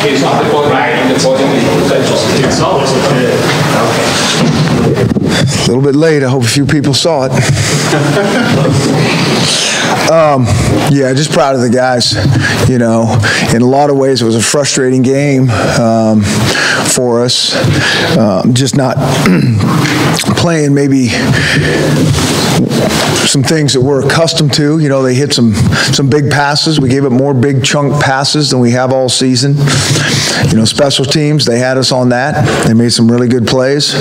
It's not the point right, the point it's always a bit. A little bit late. I hope a few people saw it. Yeah, just proud of the guys. You know, in a lot of ways, it was a frustrating game for us. Just not playing maybe some things that we're accustomed to. You know, they hit some big passes. We gave up more big chunk passes than we have all season. You know, special teams, they had us on that. They made some really good plays.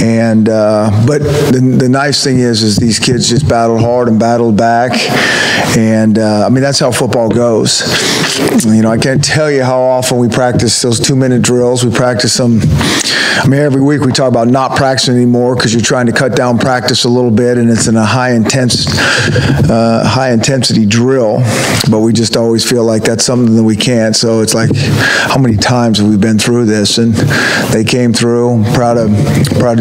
And but the nice thing is these kids just battled hard and battled back. And I mean, that's how football goes. You know, I can't tell you how often we practice those 2-minute drills. We practice them. I mean, every week we talk about not practicing anymore because you're trying to cut down practice a little bit, and it's in a high intensity drill. But we just always feel like that's something that we can't. So it's like, how many times have we been through this? And they came through. Proud of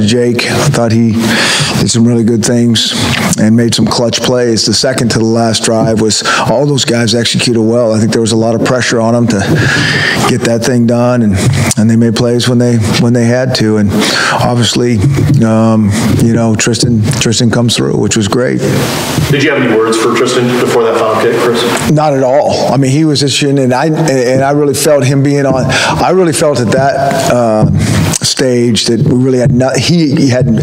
Jake. I thought he did some really good things and made some clutch plays. The second to the last drive was all those guys executed well. I think there was a lot of pressure on them to get that thing done, and they made plays when they had to. And obviously, you know, Tristan comes through, which was great. Did you have any words for Tristan before that final kick, Chris? Not at all. I mean, he was itching, and I really felt him being on. I really felt at that stage that we really had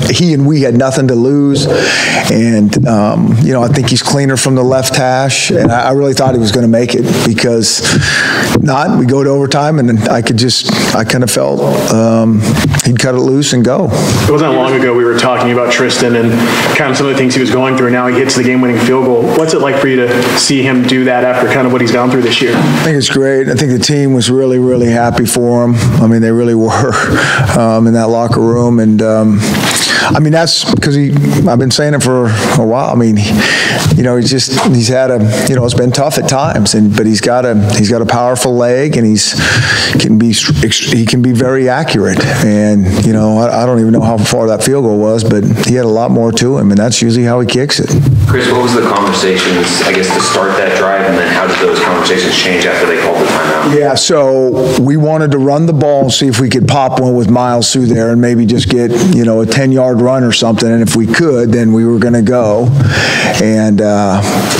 he and we had nothing to lose, and you know, I think he's cleaner from the left hash, and I really thought he was going to make it, because we go to overtime, and I kind of felt he'd cut it loose and go. It wasn't long ago we were talking about Tristan and kind of some of the things he was going through, and now he hits the game-winning field goal. What's it like for you to see him do that after kind of what he's gone through this year? I think it's great. I think the team was really, really happy for him. I mean, they really were in that locker room, and I mean, that's because I've been saying it for a while. I mean, you know, he's had you know, it's been tough at times, but he's got a powerful leg, and he can be very accurate. And you know, I don't even know how far that field goal was, but he had a lot more to him, and that's usually how he kicks it. Chris, what was the conversations, I guess, to start that drive, and then how did those conversations change after they called the timeout? Yeah, so we wanted to run the ball and see if we could pop one with Miles through there and maybe just get, you know, a 10-yard run or something, and if we could, then we were going to go. And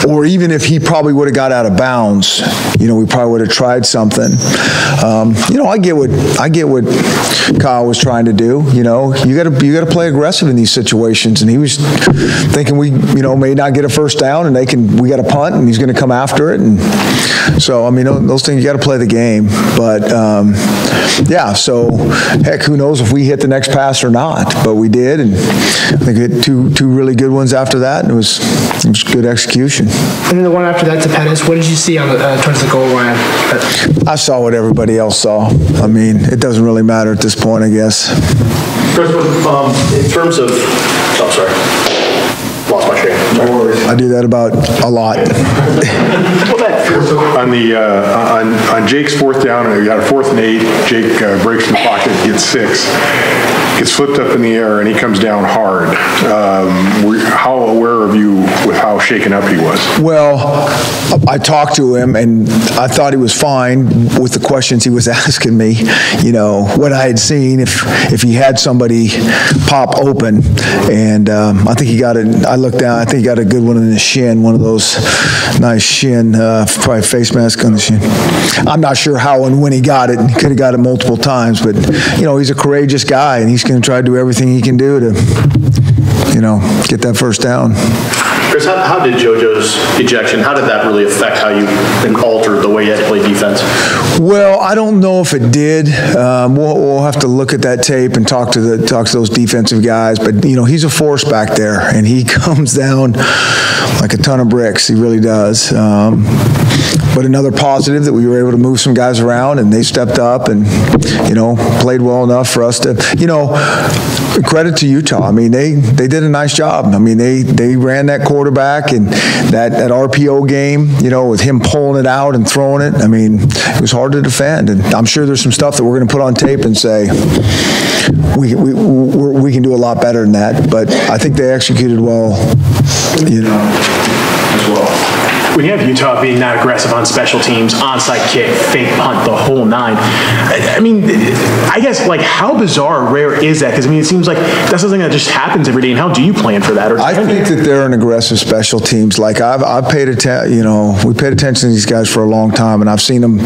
or even if he probably would have got out of bounds, you know, we probably would have tried something. You know, I get what Kyle was trying to do. You know, you got to play aggressive in these situations, and he was thinking we, you know, may not get a first down, and we got a punt, and he's going to come after it. And so, I mean, those things, you got to play the game. But yeah, so heck, who knows if we hit the next pass or not? But we did, and I think we hit two really good ones after that, and it was good execution. And then the one after that to Pettis, what did you see on towards the goal line? I saw what everybody else saw. I mean, it doesn't really matter at this point, I guess. Chris, in terms of, oh, sorry, lost my train. I do that about a lot. On Jake's fourth down, you got a 4th and 8. Jake breaks in the pocket, gets 6. Gets flipped up in the air, and he comes down hard. How aware of you with how shaken up he was? Well, I talked to him, and I thought he was fine with the questions he was asking me. You know, what I had seen, if he had somebody pop open, and I think he got it. I looked down. I think he got a good one in the shin, one of those nice shin, probably face mask on the shin. I'm not sure how and when he got it. He could have got it multiple times, but you know, he's a courageous guy, and he's going to try to do everything he can do to, you know, get that first down. Chris, how did JoJo's ejection, how did that really affect how you altered the way you had to play defense? Well, I don't know if it did. We'll have to look at that tape and talk to those defensive guys. But you know, he's a force back there, and he comes down like a ton of bricks. He really does. But another positive that we were able to move some guys around, and they stepped up and, you know, played well enough for us to, you know, credit to Utah. I mean, they did a nice job. I mean, they ran that quarterback, and that RPO game, you know, with him pulling it out and throwing it. I mean, it was hard to defend, and I'm sure there's some stuff that we're going to put on tape and say we can do a lot better than that. But I think they executed well, you know, as well. when you have Utah being that aggressive on special teams, onside kick, fake punt, the whole nine, I mean, I guess, like, how bizarre or rare is that? Because, I mean, it seems like that's something that just happens every day, and how do you plan for that? Or I think that they're an aggressive special teams. Like, I've paid attention, you know, we paid attention to these guys for a long time, and I've seen them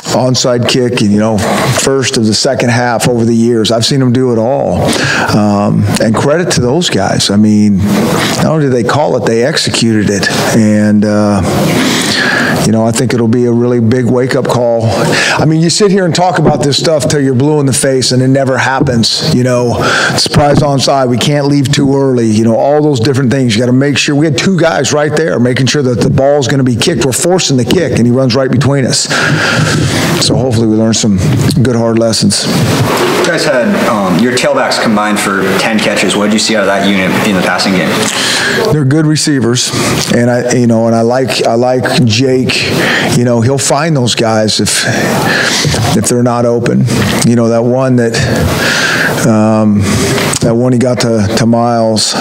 onside kick, you know, first of the second half over the years. I've seen them do it all. And credit to those guys. I mean, not only did they call it, they executed it. And, you know, I think it'll be a really big wake-up call. I mean, you sit here and talk about this stuff till you're blue in the face, and it never happens. You know, surprise onside, we can't leave too early. You know, all those different things. You got to make sure. We had two guys right there making sure that the ball's going to be kicked. We're forcing the kick, and he runs right between us. So hopefully we learn some good, hard lessons. You guys had your tailbacks combined for 10 catches. What did you see out of that unit in the passing game? They're good receivers, and I like Jake. You know, he'll find those guys if they're not open. You know, that one he got to Miles,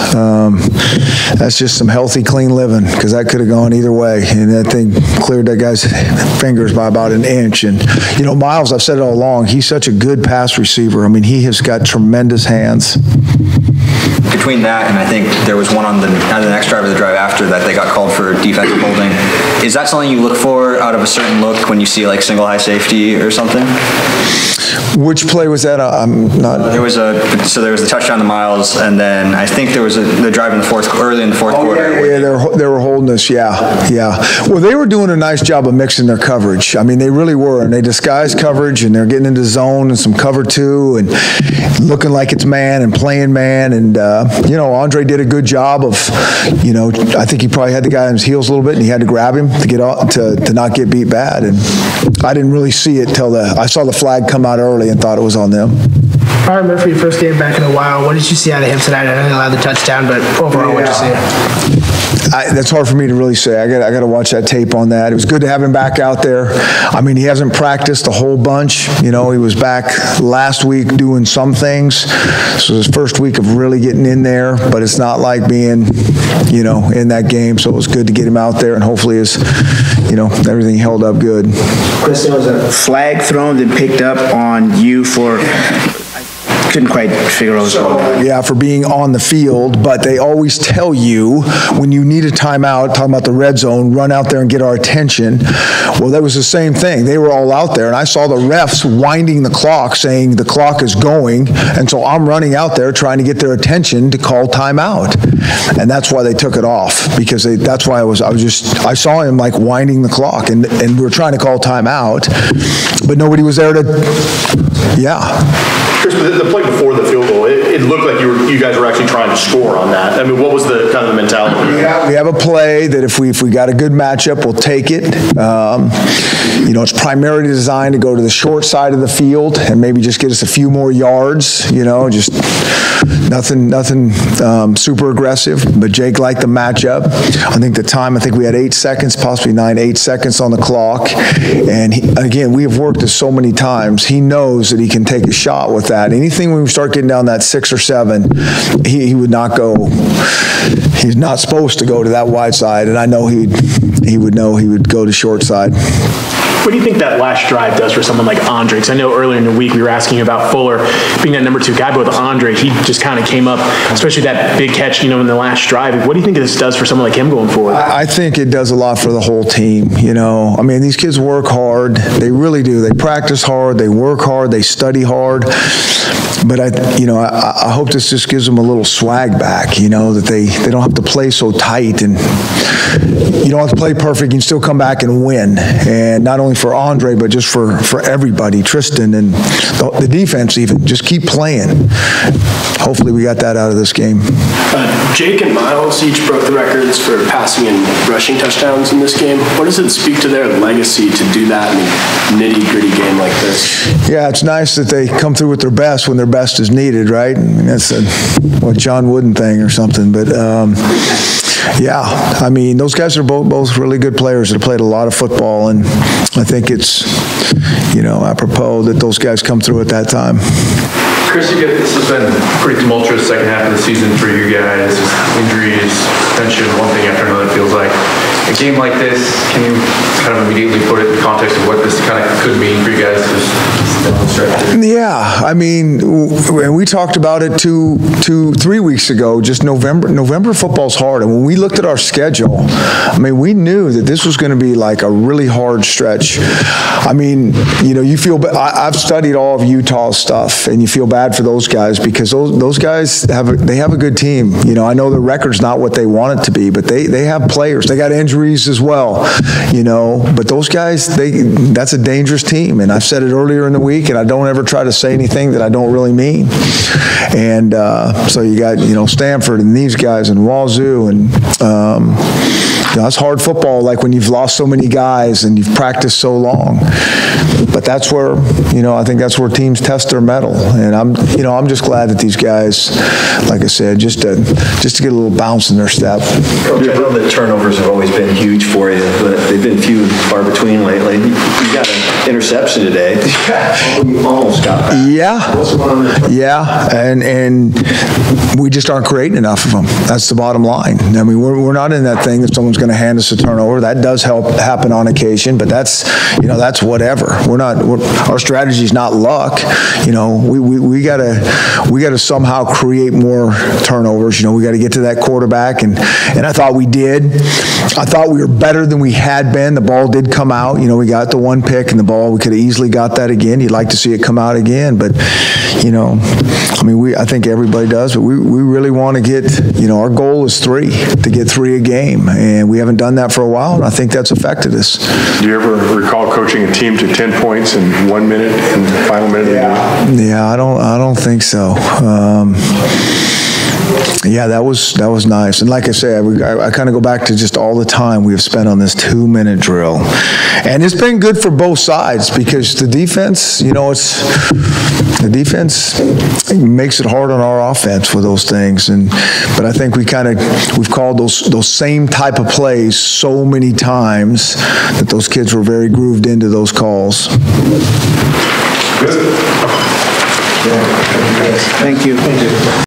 that's just some healthy, clean living, because that could have gone either way, and that thing cleared that guy's fingers by about an inch. And, you know, Miles, I've said it all along, he's such a good pass receiver. I mean, he has got tremendous hands. Between that and I think there was one on the next drive of the drive after that they got called for defensive holding. Is that something you look for out of a certain look when you see like single high safety or something? Which play was that? I'm not. There was the touchdown to Miles, and then I think there was the drive in the early in the fourth quarter. Yeah, they were holding us. Yeah. Well, they were doing a nice job of mixing their coverage. I mean, they really were, and they disguised coverage, and they're getting into zone and some cover two, and looking like it's man and playing man. And you know, Andre did a good job of, you know, I think he probably had the guy on his heels a little bit, and he had to grab him to get off, to not get beat bad. And I didn't really see it till I saw the flag come out early and thought it was on them. Byron Murphy, first game back in a while. What did you see out of him tonight? I know he allowed the touchdown, but overall, what did you see? That's hard for me to really say. I got to watch that tape on that. It was good to have him back out there. I mean, he hasn't practiced a whole bunch. You know, he was back last week doing some things. So his first week of really getting in there, but it's not like being, you know, in that game. So it was good to get him out there, and hopefully everything held up good. Chris, there was a flag thrown and picked up on you for... couldn't quite figure out what was going on. Yeah, for being on the field, but they always tell you when you need a timeout, talking about the red zone, run out there and get our attention. Well, that was the same thing. They were all out there, and I saw the refs winding the clock, saying the clock is going, and so I'm running out there trying to get their attention to call timeout. And that's why they took it off, because that's why I saw him like winding the clock, and we were trying to call timeout, but nobody was there to, Chris, the play before the field goal, it looked like you guys were actually trying to score on that. I mean, what was the kind of the mentality? We have a play that if we got a good matchup, we'll take it. You know, it's primarily designed to go to the short side of the field and maybe just get us a few more yards. You know, just nothing super aggressive. But Jake liked the matchup. I think we had 8 seconds, possibly 8 seconds on the clock. And again, we have worked this so many times. He knows that he can take a shot with that. Anything when we start getting down that 6 or 7, he would not go. He's not supposed to go to that wide side, and I know he would know he would go to short side. What do you think that last drive does for someone like Andre? Because I know earlier in the week we were asking about Fuller being that number 2 guy, but with Andre, he just kind of came up, especially that big catch, you know, in the last drive. What do you think this does for someone like him going forward? I think it does a lot for the whole team, you know. I mean, these kids work hard. They really do. They practice hard. They work hard. They study hard. But I hope this just gives them a little swag back, you know, that they don't have to play so tight, and you don't have to play perfect. You can still come back and win. And not only for Andre, but just for everybody, Tristan and the defense even. Just keep playing. Hopefully we got that out of this game. Jake and Miles each broke the records for passing and rushing touchdowns in this game. What does it speak to their legacy to do that in a nitty-gritty game like this? Yeah, it's nice that they come through with their best when their best is needed, right? I mean, that's a John Wooden thing or something. But yeah, I mean, those guys are both really good players that have played a lot of football, and I think it's, you know, apropos that those guys come through at that time. Chris, this has been a pretty tumultuous second half of the season for you guys. Injuries, tension, one thing after another, it feels like. A game like this, can you kind of immediately put it in context of what this kind of could mean for you guys? Yeah, I mean, and we talked about it 3 weeks ago, just November football's hard. And when we looked at our schedule, I mean, we knew that this was going to be like a really hard stretch. I mean, you know, you feel, I've studied all of Utah's stuff, and you feel bad for those guys because those guys have a good team. You know, I know the record's not what they want it to be, but they have players. They got injuries as well, you know, but those guys, that's a dangerous team. And I've said it earlier in the week, and I don't ever try to say anything that I don't really mean. And so you got, you know, Stanford and these guys and Wazoo, and you know, that's hard football, like when you've lost so many guys and you've practiced so long. But that's where, you know, I think that's where teams test their mettle. And I'm just glad that these guys, like I said, just to get a little bounce in their step. Coach, I know that turnovers have always been huge for you, but they've been few and far between lately. You got an interception today. You almost got that. Yeah. What's going on there? Yeah, and we just aren't creating enough of them. That's the bottom line. I mean, we're not in that thing that someone's going to hand us a turnover. That does happen on occasion, but that's, you know, that's whatever. Our strategy is not luck. You know, we gotta somehow create more turnovers. You know, we got to get to that quarterback, and I thought we did. I thought we were better than we had been. The ball did come out. You know, we got the one pick and the ball. We could have easily got that again. You'd like to see it come out again, but you know, I mean, I think everybody does, but we really want to get, you know, our goal is to get 3 a game, and we haven't done that for a while, and I think that's affected us. Do you ever recall coaching a team to 10 points in 1 minute in the final minute of the game? Yeah, I don't think so. Yeah, that was nice. And like I say, I kind of go back to just all the time we have spent on this 2-minute drill. And it's been good for both sides because the defense, you know, the defense makes it hard on our offense with those things. But I think we've called those same type of plays so many times that those kids were very grooved into those calls. Thank you.